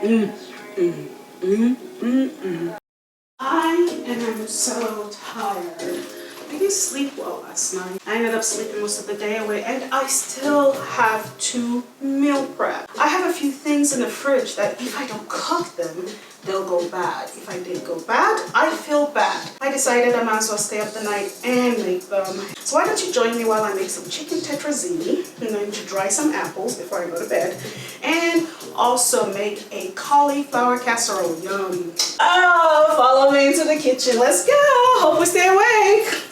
I am so tired. I didn't sleep well last night. I ended up sleeping most of the day away, and I still have to meal prep. I have a few things in the fridge that if I don't cook them, they'll go bad. If I did go bad, I feel bad. I decided I might as well stay up the night and make them. So why don't you join me while I make some chicken tetrazzini. I'm going to dry some apples before I go to bed. And also make a cauliflower casserole. Yum. Oh, follow me into the kitchen. Let's go. Hope we stay awake.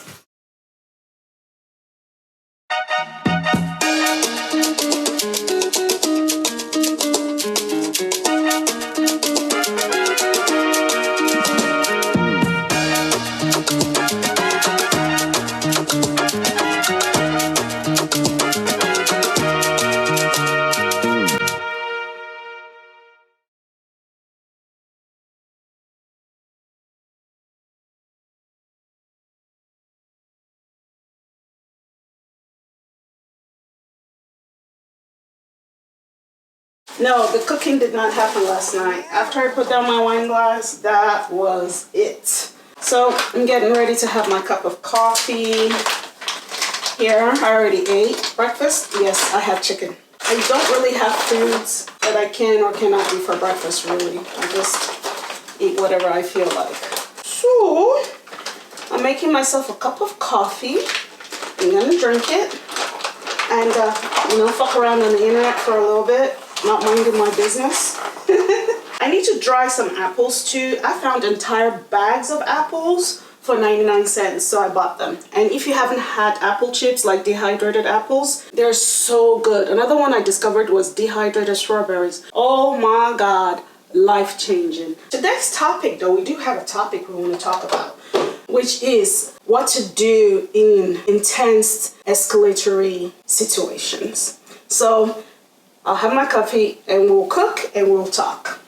No, the cooking did not happen last night. After I put down my wine glass, that was it. So I'm getting ready to have my cup of coffee. Here, I already ate breakfast. Yes, I have chicken. I don't really have foods that I can or cannot eat for breakfast, really. I just eat whatever I feel like. So I'm making myself a cup of coffee. I'm gonna drink it and fuck around on the internet for a little bit. Not minding my business. I need to dry some apples too. I found entire bags of apples for 99 cents, so I bought them. And if you haven't had apple chips, like dehydrated apples, they're so good. Another one I discovered was dehydrated strawberries. Oh my God, life-changing. Today's topic though, we do have a topic we want to talk about, which is what to do in intense escalatory situations. So I'll have my coffee and we'll cook and we'll talk.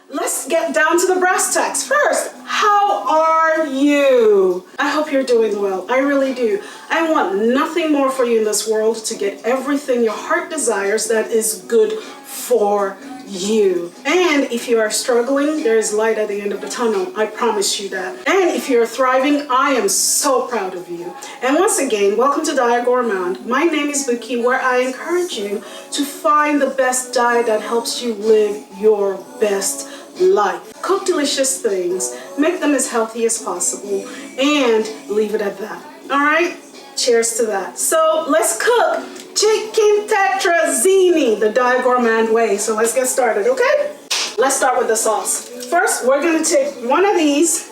Let's get down to the brass tacks. First, how are you? I hope you're doing well. I really do. I want nothing more for you in this world to get everything your heart desires that is good for you. And if you are struggling, there is light at the end of the tunnel. I promise you that. And if you're thriving, I am so proud of you. And once again, welcome to Diet Gourmand. My name is Buki, where I encourage you to find the best diet that helps you live your best life. Cook delicious things, make them as healthy as possible, and leave it at that. All right? Cheers to that. So let's cook chicken tetrazzini the Diet Gourmand way. So let's get started, okay? Let's start with the sauce. First, we're gonna take one of these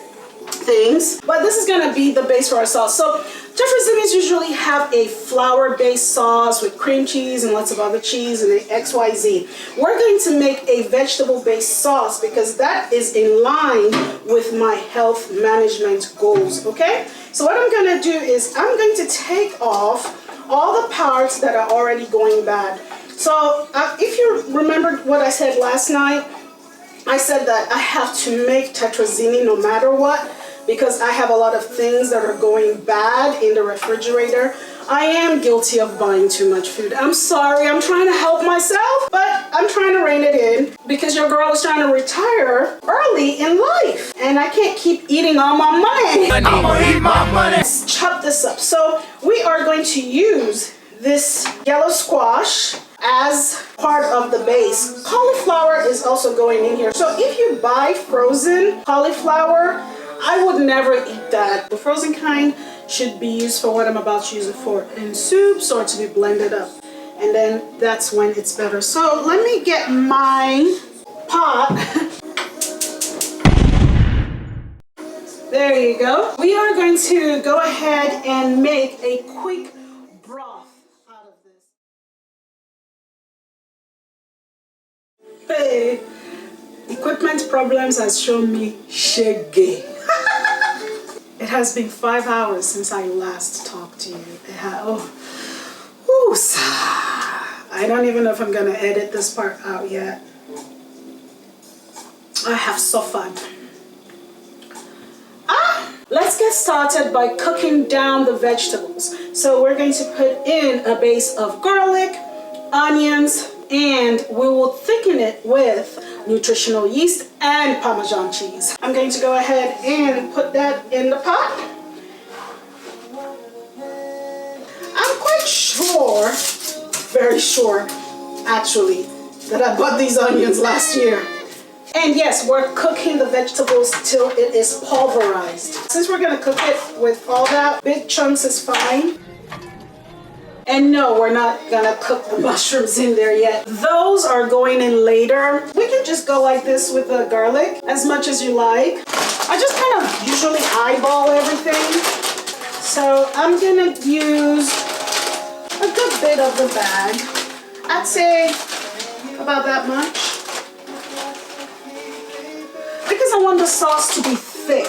things, but this is gonna be the base for our sauce. So tetrazzinis usually have a flour-based sauce with cream cheese and lots of other cheese and XYZ. We're going to make a vegetable-based sauce because that is in line with my health management goals, okay? So what I'm gonna do is I'm going to take off all the parts that are already going bad. So if you remember what I said last night, I said that I have to make tetrazzini no matter what because I have a lot of things that are going bad in the refrigerator. I am guilty of buying too much food. I'm sorry, I'm trying to help myself, but I'm trying to rein it in because your girl is trying to retire early in life and I can't keep eating all my money. I'm gonna eat my money. Let's chop this up. So we are going to use this yellow squash as part of the base. Cauliflower is also going in here. So if you buy frozen cauliflower, I would never eat that. The frozen kind should be used for what I'm about to use it for, in soups or to be blended up. And then that's when it's better. So let me get my pot. There you go. We are going to go ahead and make a quick broth out of this. Hey, equipment problems has shown me shaggy. It has been 5 hours since I last talked to you. I don't even know if I'm gonna edit this part out yet. I have suffered. Let's get started by cooking down the vegetables. So we're going to put in a base of garlic, onions, and we will thicken it with nutritional yeast and Parmesan cheese. I'm going to go ahead and put that in the pot. I'm quite sure, very sure actually, that I bought these onions last year. And yes, we're cooking the vegetables till it is pulverized. Since we're gonna cook it with all that, big chunks is fine. And no, we're not gonna cook the mushrooms in there yet. Those are going in later. We can just go like this with the garlic as much as you like. I just kind of usually eyeball everything. So I'm gonna use a good bit of the bag. I'd say about that much. Because I want the sauce to be thick.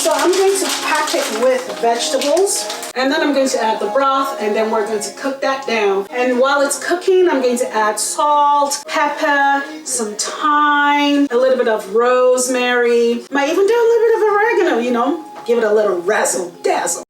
So I'm going to pack it with vegetables, and then I'm going to add the broth, and then we're going to cook that down. And while it's cooking, I'm going to add salt, pepper, some thyme, a little bit of rosemary. Might even do a little bit of oregano, you know, give it a little razzle dazzle.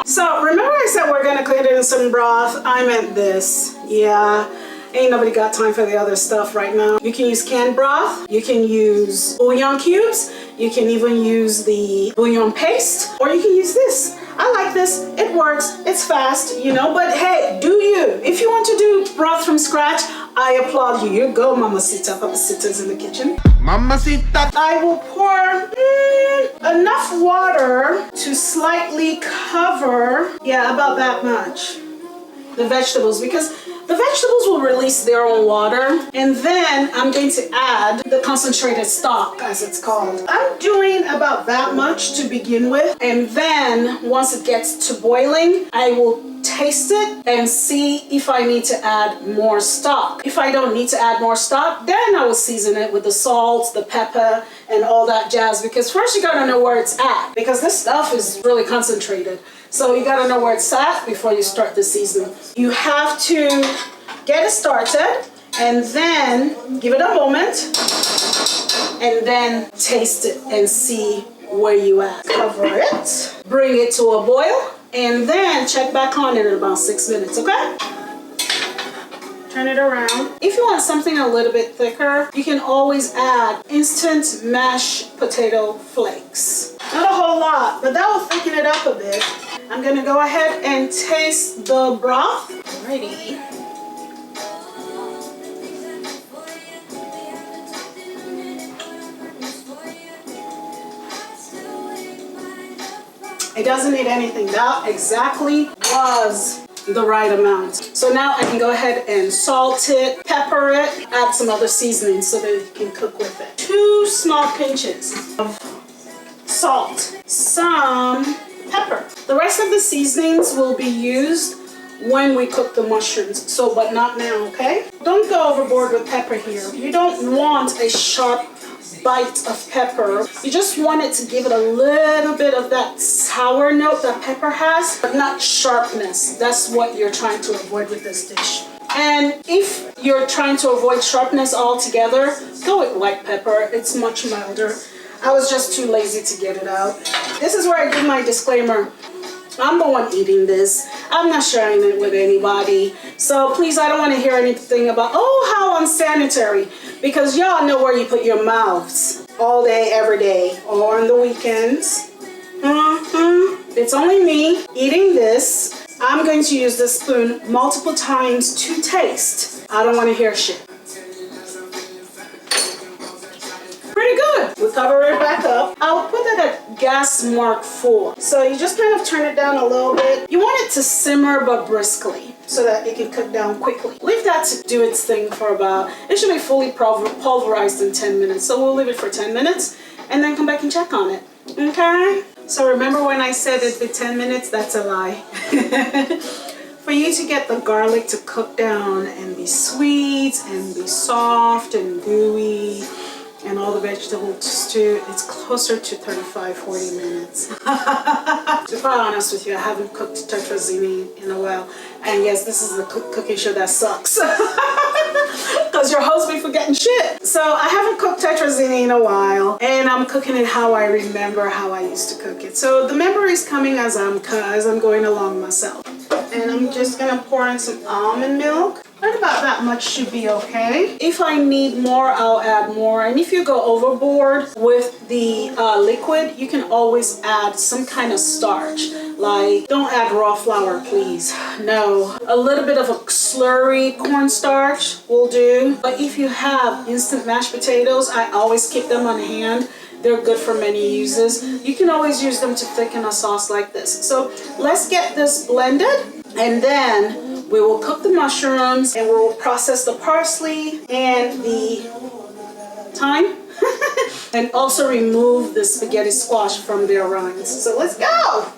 So remember I said we're gonna cook it in some broth? I meant this, yeah. Ain't nobody got time for the other stuff right now. You can use canned broth, you can use bouillon cubes, you can even use the bouillon paste, or you can use this. I like this, it works, it's fast, you know, but hey, do you. If you want to do broth from scratch, I applaud you. You go, Mamacita. Papacita's in the kitchen. Mamacita. I will pour enough water to slightly cover, yeah, about that much, the vegetables, because the vegetables will release their own water, and then I'm going to add the concentrated stock, as it's called. I'm doing about that much to begin with, and then once it gets to boiling, I will taste it and see if I need to add more stock. If I don't need to add more stock, then I will season it with the salt, the pepper, and all that jazz, because first you gotta know where it's at, because this stuff is really concentrated. So you gotta know where it's at before you start the seasoning. You have to get it started and then give it a moment and then taste it and see where you at. Cover it, bring it to a boil, and then check back on it in about 6 minutes, okay? Turn it around. If you want something a little bit thicker, you can always add instant mashed potato flakes. Not a whole lot, but that will thicken it up a bit. I'm gonna go ahead and taste the broth. Alrighty. It doesn't need anything. That exactly was the right amount. So now I can go ahead and salt it, pepper it, add some other seasonings so that you can cook with it. 2 small pinches of salt, some pepper. The rest of the seasonings will be used when we cook the mushrooms, so but not now, okay? Don't go overboard with pepper here. You don't want a sharp bite of pepper. You just want it to give it a little bit of that sour note that pepper has, but not sharpness. That's what you're trying to avoid with this dish. And if you're trying to avoid sharpness altogether, go with white pepper. It's much milder. I was just too lazy to get it out. This is where I give my disclaimer. I'm the one eating this. I'm not sharing it with anybody. So please, I don't want to hear anything about, oh, how unsanitary. Because y'all know where you put your mouths all day, every day, or on the weekends. It's only me eating this. I'm going to use this spoon multiple times to taste. I don't want to hear shit. Pretty good. We'll cover it back up. I'll put that at gas mark 4. So you just kind of turn it down a little bit. You want it to simmer but briskly so that it can cook down quickly. Leave that to do its thing for about, it should be fully pulverized in 10 minutes. So we'll leave it for 10 minutes and then come back and check on it. Okay? So remember when I said it'd be 10 minutes? That's a lie. For you to get the garlic to cook down and be sweet and be soft and gooey, and all the vegetables too, it's closer to 35-40 minutes. To be quite honest with you, I haven't cooked Tetrazzini in a while. And yes, this is the cooking show that sucks. Because your host be forgetting shit. So I haven't cooked Tetrazzini in a while, and I'm cooking it how I remember how I used to cook it. So the memory is coming as I'm going along myself. And I'm just gonna pour in some almond milk. Right about that much should be okay. If I need more, I'll add more. And if you go overboard with the liquid, you can always add some kind of starch. Like, don't add raw flour, please. No, a little bit of a slurry cornstarch will do. But if you have instant mashed potatoes, I always keep them on hand. They're good for many uses. You can always use them to thicken a sauce like this. So let's get this blended, and then we will cook the mushrooms, and we will process the parsley and the thyme and also remove the spaghetti squash from their rinds. So let's go.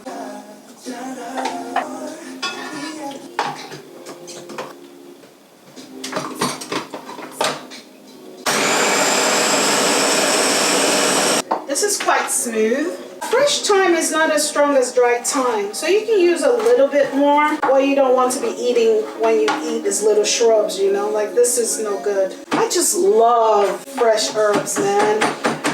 This is quite smooth. Fresh thyme is not as strong as dried thyme, so you can use a little bit more. What you don't want to be eating when you eat is little shrubs, you know, like this is no good. I just love fresh herbs, man.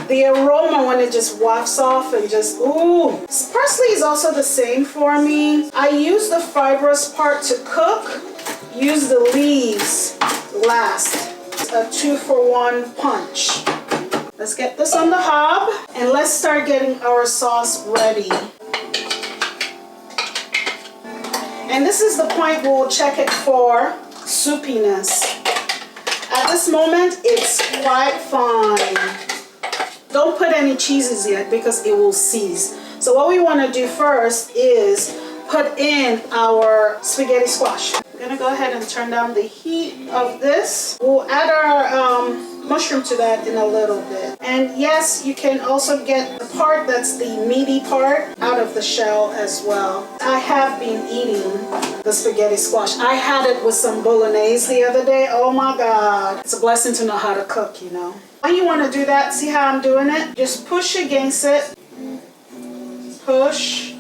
The aroma when it just wafts off and just, ooh. Parsley is also the same for me. I use the fibrous part to cook, use the leaves last. A 2-for-1 punch. Let's get this on the hob, and let's start getting our sauce ready. And this is the point where we'll check it for soupiness. At this moment, it's quite fine. Don't put any cheeses yet because it will seize. So what we want to do first is put in our spaghetti squash. I'm gonna go ahead and turn down the heat of this. We'll add our mushroom to that in a little bit. And yes, you can also get the part that's the meaty part out of the shell as well. I have been eating the spaghetti squash. I had it with some bolognese the other day. Oh my God. It's a blessing to know how to cook, you know. When you want to do that, see how I'm doing it? Just push against it. Push.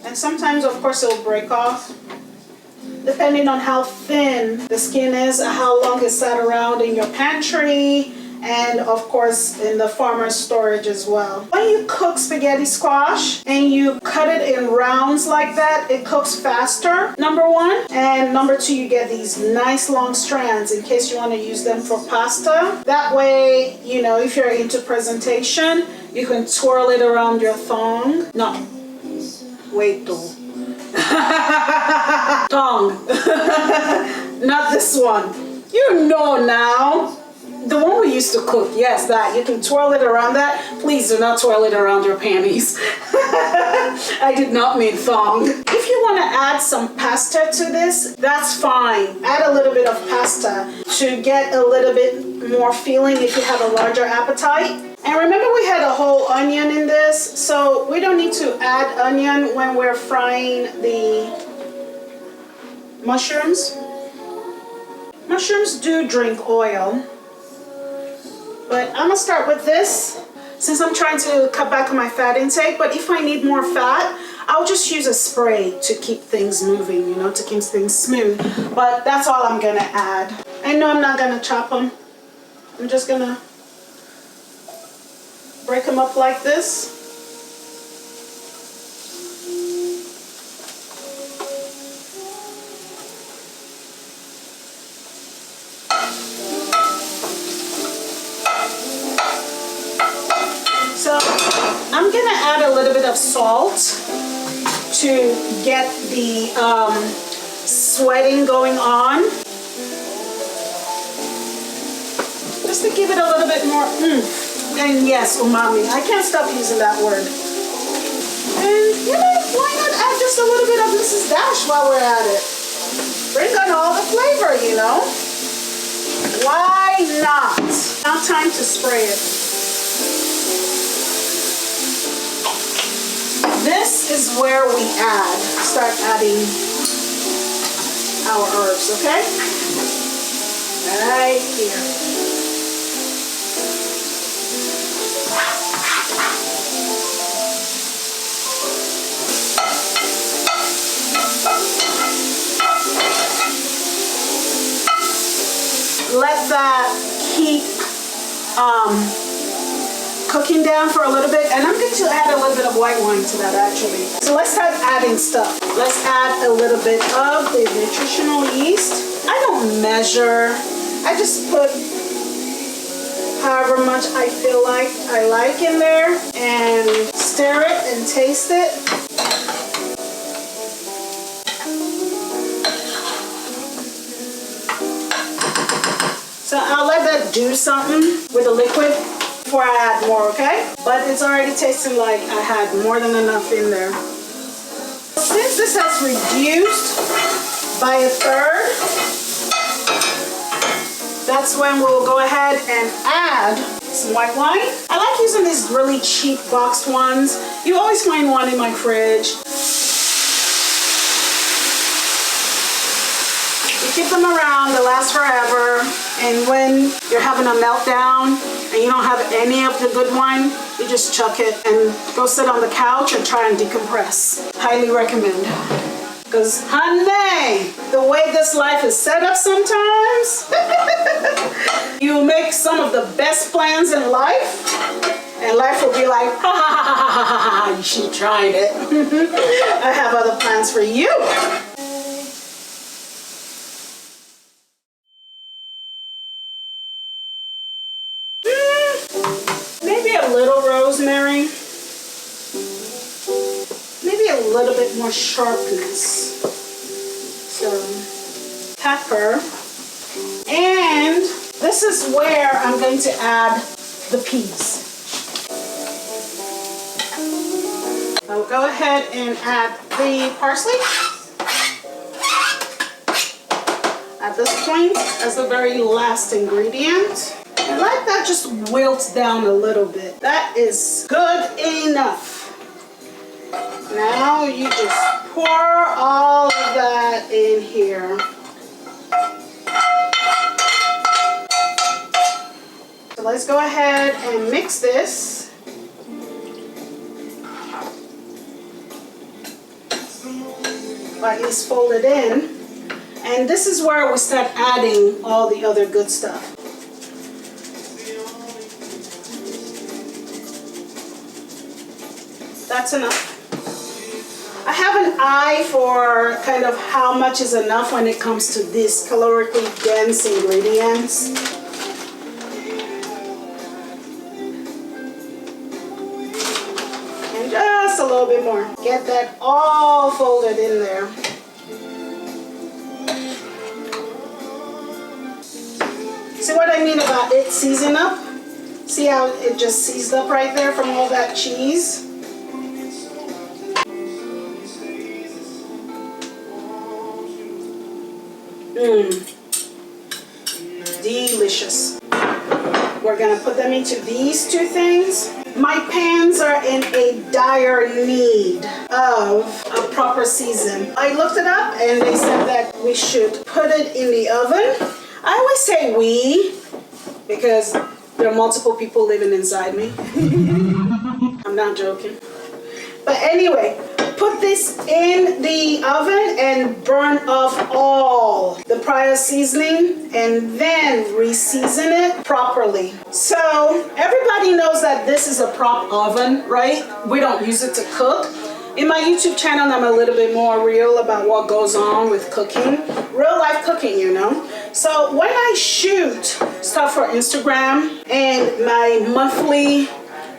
And sometimes, of course, it'll break off. Depending on how thin the skin is, how long it sat around in your pantry, and of course in the farmer's storage as well. When you cook spaghetti squash and you cut it in rounds like that, it cooks faster, number one. And number two, you get these nice long strands in case you want to use them for pasta. That way, you know, if you're into presentation, you can twirl it around your thong. No, wait though. Tongue. Not this one. You know now. The one we used to cook. Yes, that. You can twirl it around that. Please do not twirl it around your panties. I did not mean thong. If you want to add some pasta to this, that's fine. Add a little bit of pasta to get a little bit more filling if you have a larger appetite. And remember, we had a whole onion in this, so we don't need to add onion when we're frying the mushrooms. Mushrooms do drink oil, but I'm gonna start with this since I'm trying to cut back on my fat intake. But if I need more fat, I'll just use a spray to keep things moving, you know, to keep things smooth. But that's all I'm gonna add. I know I'm not gonna chop them. I'm just gonna break them up like this. So I'm gonna add a little bit of salt to get the sweating going on. Just to give it a little bit more oomph. And yes, umami. I can't stop using that word. And you know, why not add just a little bit of Mrs. Dash while we're at it? Bring on all the flavor, you know? Why not? Now time to spray it. This is where we start adding our herbs, okay? Right here. Let that keep cooking down for a little bit, and I'm going to add a little bit of white wine to that actually. So let's start adding stuff. Let's add a little bit of the nutritional yeast. I don't measure. I just put however much I feel like I like in there and stir it and taste it. So I'll let that do something with the liquid before I add more, okay? But it's already tasting like I had more than enough in there. Since this has reduced by a third, that's when we'll go ahead and add some white wine. I like using these really cheap boxed ones. You always find one in my fridge. You keep them around, they last forever. And when you're having a meltdown and you don't have any of the good wine, you just chuck it and go sit on the couch and try and decompress. Highly recommend. Because, honey, the way this life is set up sometimes, you make some of the best plans in life, and life will be like, ha ha ha ha ha ha ha, you should have tried it. I have other plans for you. Maybe a little rosemary. Maybe a little bit more sharpness. So, pepper. And this is where I'm going to add the peas. I'll go ahead and add the parsley at this point as the very last ingredient. And let that just wilt down a little bit. That is good enough. Now you just pour all of that in here. So let's go ahead and mix this. At least fold it in. And this is where we start adding all the other good stuff. That's enough. I have an eye for kind of how much is enough when it comes to these calorically dense ingredients. And just a little bit more. Get that all folded in there. See what I mean about it season up? See how it just seized up right there from all that cheese? Delicious. We're gonna put them into these two things. My pans are in a dire need of a proper season. I looked it up and they said that we should put it in the oven. I always say we because there are multiple people living inside me. I'm not joking. But anyway, put this in the oven and burn off all the prior seasoning and then re-season it properly. So everybody knows that this is a prop oven, right? We don't use it to cook. In my YouTube channel, I'm a little bit more real about what goes on with cooking. Real life cooking, you know. So when I shoot stuff for Instagram and my monthly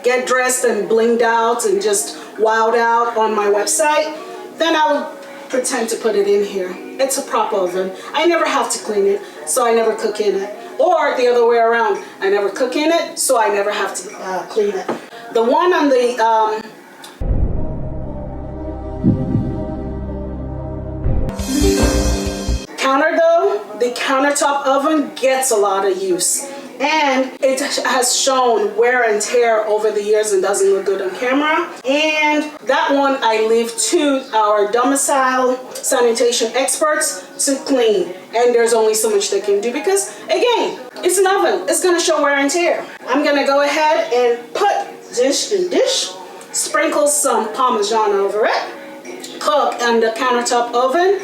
get dressed and blinged out and just wild out on my website, then I'll pretend to put it in here. It's a prop oven. I never have to clean it, so I never cook in it. Or the other way around, I never cook in it, so I never have to clean it. The one on the counter though, the countertop oven gets a lot of use. And it has shown wear and tear over the years and doesn't look good on camera. And that one I leave to our domicile sanitation experts to clean. And there's only so much they can do because, again, it's an oven. It's going to show wear and tear. I'm going to go ahead and put dish in dish, sprinkle some Parmesan over it, cook on the countertop oven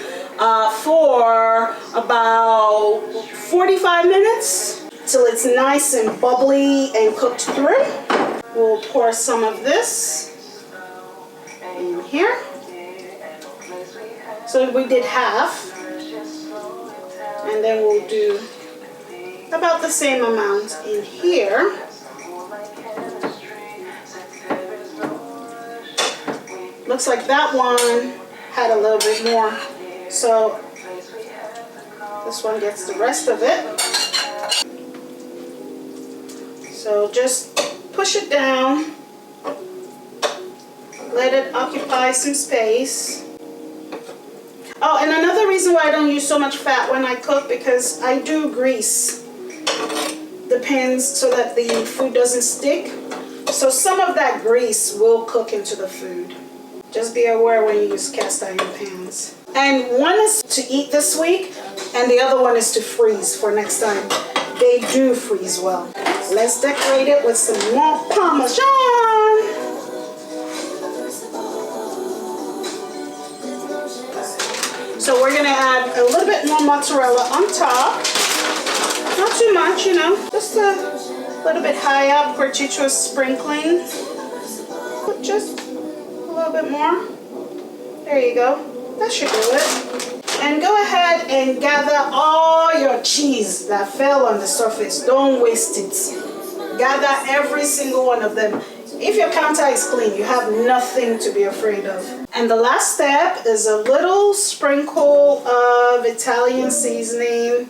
for about 45 minutes. Till it's nice and bubbly and cooked through. We'll pour some of this in here. So we did half, and then we'll do about the same amount in here. Looks like that one had a little bit more, so this one gets the rest of it. So just push it down, let it occupy some space. Oh, and another reason why I don't use so much fat when I cook, because I do grease the pans so that the food doesn't stick. So some of that grease will cook into the food. Just be aware when you use cast iron pans. And one is to eat this week, and the other one is to freeze for next time. They do freeze well. Let's decorate it with some more Parmesan. So we're gonna add a little bit more mozzarella on top. Not too much, you know, just a little bit high up where Chicho is sprinkling. Just a little bit more. There you go. That should do it. And go ahead and gather all your cheese that fell on the surface. Don't waste it. Gather every single one of them. If your counter is clean, you have nothing to be afraid of. And the last step is a little sprinkle of Italian seasoning,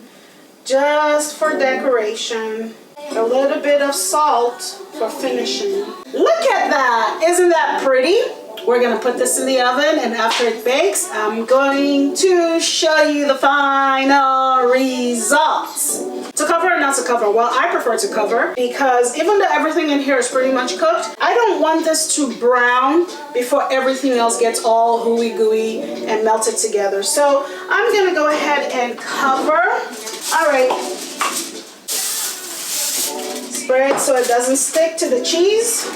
just for decoration. A little bit of salt for finishing. Look at that! Isn't that pretty? We're gonna put this in the oven, and after it bakes, I'm going to show you the final results. To cover or not to cover? Well, I prefer to cover, because even though everything in here is pretty much cooked, I don't want this to brown before everything else gets all hooey gooey and melted together. So I'm gonna go ahead and cover. All right. Spread so it doesn't stick to the cheese.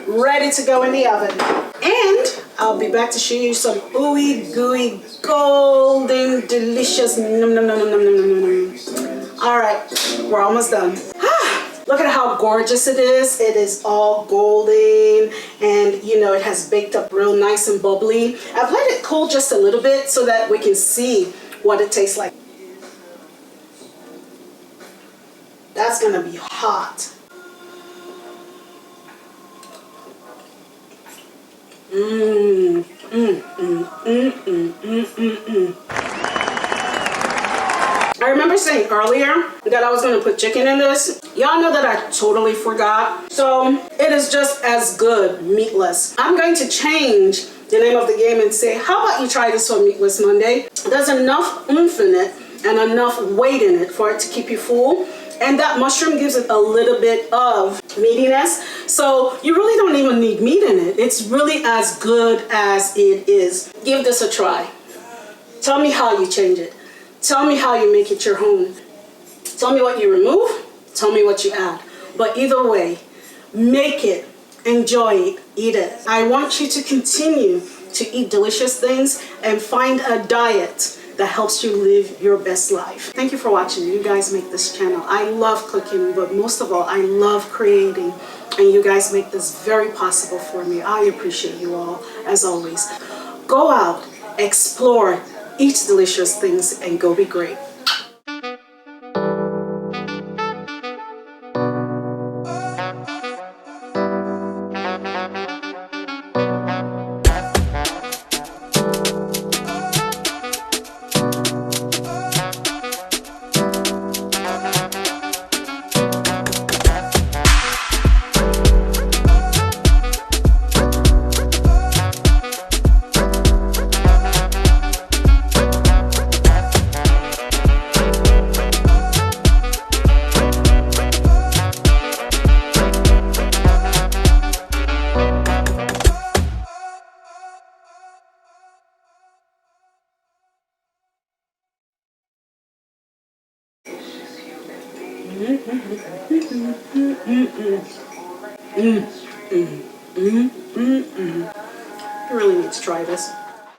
Ready to go in the oven. And I'll be back to show you some ooey gooey golden delicious num num num num num num num. All right, we're almost done. Look at how gorgeous it is. It is all golden, and you know, it has baked up real nice and bubbly. I've let it cool just a little bit so that we can see what it tastes like. That's gonna be hot. I remember saying earlier that I was going to put chicken in this. Y'all know that I totally forgot. So it is just as good meatless. I'm going to change the name of the game and say, how about you try this on Meatless Monday? There's enough oomph in it and enough weight in it for it to keep you full. And that mushroom gives it a little bit of meatiness. So you really don't even need meat in it. It's really as good as it is. Give this a try. Tell me how you change it. Tell me how you make it your own. Tell me what you remove. Tell me what you add. But either way, make it, enjoy it, eat it. I want you to continue to eat delicious things and find a diet that helps you live your best life. Thank you for watching. You guys make this channel. I love cooking, but most of all, I love creating. And you guys make this very possible for me. I appreciate you all, as always. Go out, explore, eat delicious things, and go be great. You really need to try this.